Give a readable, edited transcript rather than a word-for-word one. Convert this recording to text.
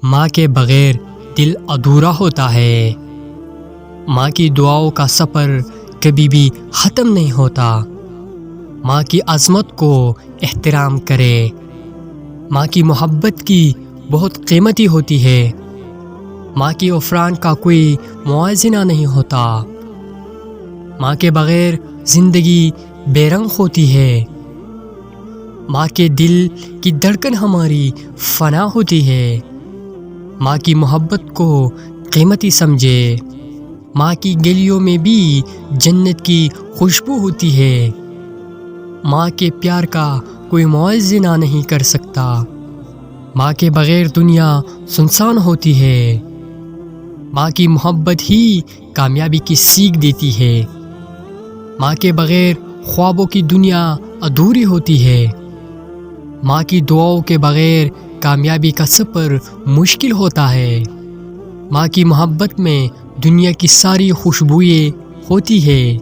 ماں کے بغیر دل ادھورا ہوتا ہے۔ ماں کی دعاؤں کا سفر کبھی بھی ختم نہیں ہوتا۔ ماں کی عظمت کو احترام کرے۔ ماں کی محبت کی بہت قیمتی ہوتی ہے۔ ماں کی عفران کا کوئی موازنہ نہیں ہوتا۔ ماں کے بغیر زندگی بے رنگ ہوتی ہے۔ ماں کے دل کی دھڑکن ہماری فنا ہوتی ہے۔ ماں کی محبت کو قیمتی سمجھے۔ ماں کی گلیوں میں بھی جنت کی خوشبو ہوتی ہے۔ ماں کے پیار کا کوئی موازنہ نہیں کر سکتا۔ ماں کے بغیر دنیا سنسان ہوتی ہے۔ ماں کی محبت ہی کامیابی کی سیکھ دیتی ہے۔ ماں کے بغیر خوابوں کی دنیا ادھوری ہوتی ہے۔ ماں کی دعاؤں کے بغیر کامیابی کا سفر مشکل ہوتا ہے۔ ماں کی محبت میں دنیا کی ساری خوشبوئیں ہوتی ہے۔